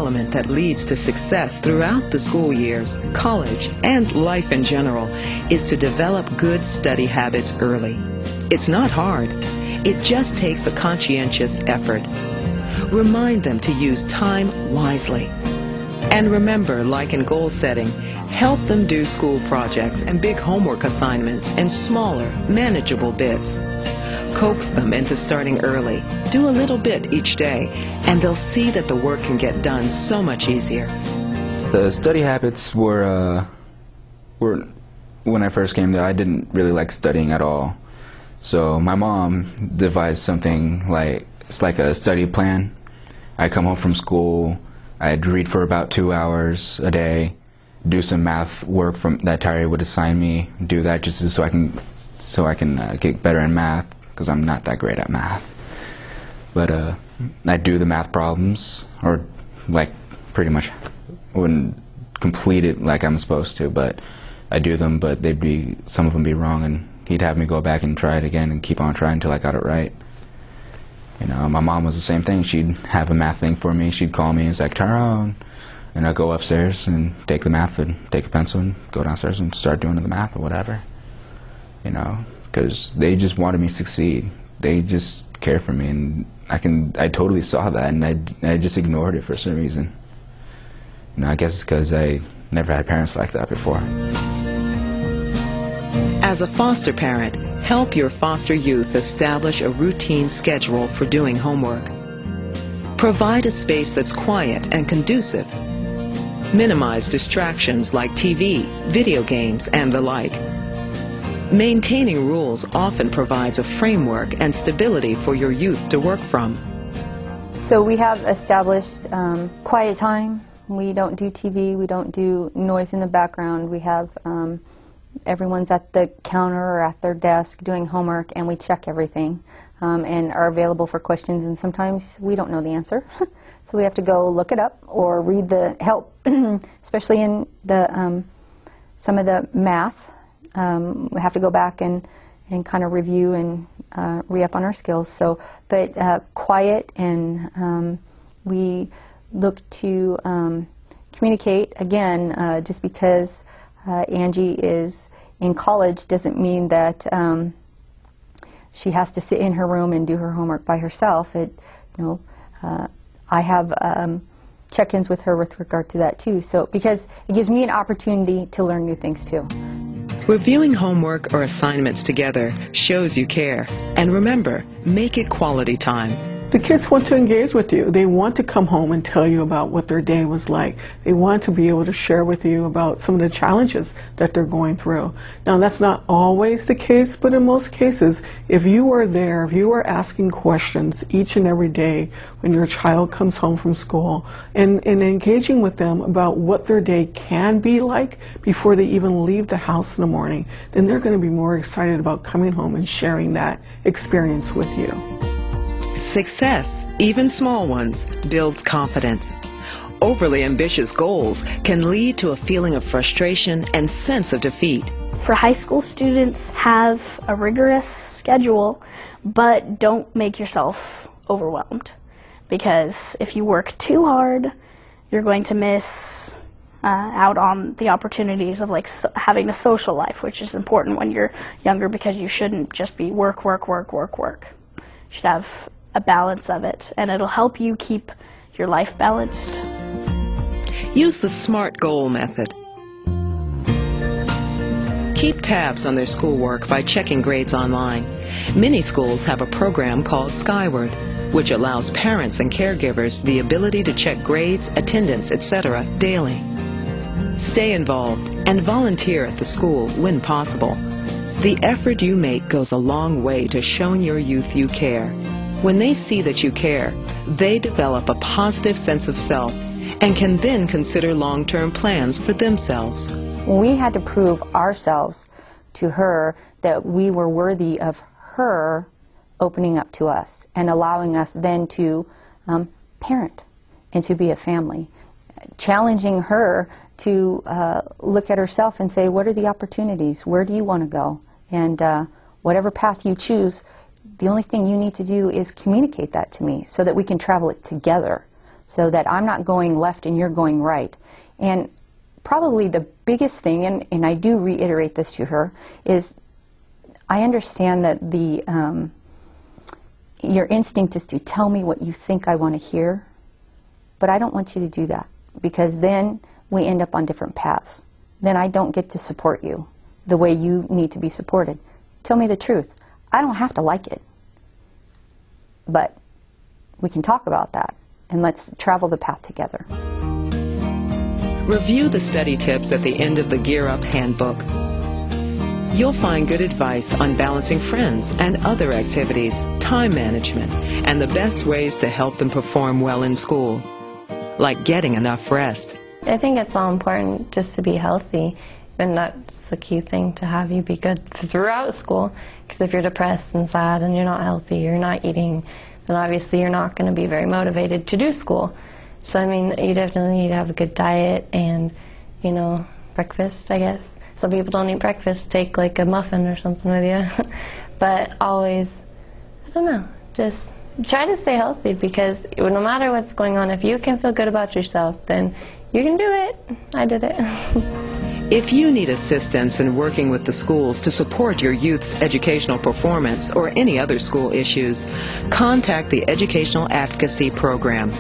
element that leads to success throughout the school years, college, and life in general is to develop good study habits early. It's not hard. It just takes a conscientious effort. Remind them to use time wisely. And remember, like in goal setting, help them do school projects and big homework assignments in smaller, manageable bits. Coax them into starting early. Do a little bit each day, and they'll see that the work can get done so much easier. The study habits were when I first came there, I didn't really like studying at all. So my mom devised something like, it's like a study plan. I come home from school, I'd read for about 2 hours a day, do some math work from that Tyra would assign me, do that just so I can get better in math, because I'm not that great at math. But I do the math problems, or like pretty much wouldn't complete it like I'm supposed to, but I do them, but some of them be wrong, and he'd have me go back and try it again and keep on trying until I got it right. You know, my mom was the same thing. She'd have a math thing for me. She'd call me and say, Tyrone, and I'd go upstairs and take the math and take a pencil and go downstairs and start doing the math or whatever. You know, because they just wanted me to succeed. They just cared for me, and I totally saw that, and I just ignored it for some reason. You know, I guess it's because I never had parents like that before. As a foster parent, help your foster youth establish a routine schedule for doing homework. Provide a space that's quiet and conducive. Minimize distractions like TV, video games, and the like. Maintaining rules often provides a framework and stability for your youth to work from. So we have established quiet time. We don't do TV, we don't do noise in the background. We have everyone's at the counter or at their desk doing homework, and we check everything and are available for questions, and sometimes we don't know the answer. So we have to go look it up or read the help, especially in the some of the math. We have to go back and kind of review and re-up on our skills. So, but quiet, and we look to communicate. Again, just because Angie is in college doesn't mean that she has to sit in her room and do her homework by herself. I have check-ins with her with regard to that too. So, because it gives me an opportunity to learn new things too. Reviewing homework or assignments together shows you care. And remember, make it quality time. The kids want to engage with you. They want to come home and tell you about what their day was like. They want to be able to share with you about some of the challenges that they're going through. Now, that's not always the case, but in most cases, if you are there, if you are asking questions each and every day when your child comes home from school and engaging with them about what their day can be like before they even leave the house in the morning, then they're going to be more excited about coming home and sharing that experience with you. Success, even small ones, builds confidence. Overly ambitious goals can lead to a feeling of frustration and sense of defeat. For high school students, have a rigorous schedule, but don't make yourself overwhelmed. Because if you work too hard, you're going to miss out on the opportunities of having a social life, which is important when you're younger, because you shouldn't just be work, work, work, work, work. You should have a balance of it, and it'll help you keep your life balanced. Use the SMART goal method. Keep tabs on their schoolwork by checking grades online. Many schools have a program called Skyward, which allows parents and caregivers the ability to check grades, attendance, etc. daily. Stay involved and volunteer at the school when possible. The effort you make goes a long way to showing your youth you care. When they see that you care, they develop a positive sense of self and can then consider long-term plans for themselves. We had to prove ourselves to her that we were worthy of her opening up to us and allowing us then to parent and to be a family. Challenging her to look at herself and say, what are the opportunities? Where do you want to go? And whatever path you choose, the only thing you need to do is communicate that to me so that we can travel it together, so that I'm not going left and you're going right. And probably the biggest thing, and I do reiterate this to her, is I understand that your instinct is to tell me what you think I want to hear, but I don't want you to do that, because then we end up on different paths. Then I don't get to support you the way you need to be supported. Tell me the truth. I don't have to like it, but we can talk about that, and let's travel the path together. Review the study tips at the end of the Gear Up Handbook. You'll find good advice on balancing friends and other activities, time management, and the best ways to help them perform well in school, like getting enough rest. I think it's all important just to be healthy, and that's the key thing, to have you be good throughout school, because if you're depressed and sad and you're not healthy, you're not eating, then obviously you're not going to be very motivated to do school. So I mean, you definitely need to have a good diet and, you know, breakfast, I guess. Some people don't eat breakfast, take like a muffin or something with you. But always, I don't know, just try to stay healthy, because no matter what's going on, if you can feel good about yourself, then you can do it. I did it. If you need assistance in working with the schools to support your youth's educational performance or any other school issues, contact the Educational Advocacy Program.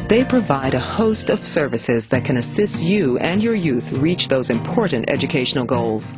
They provide a host of services that can assist you and your youth reach those important educational goals.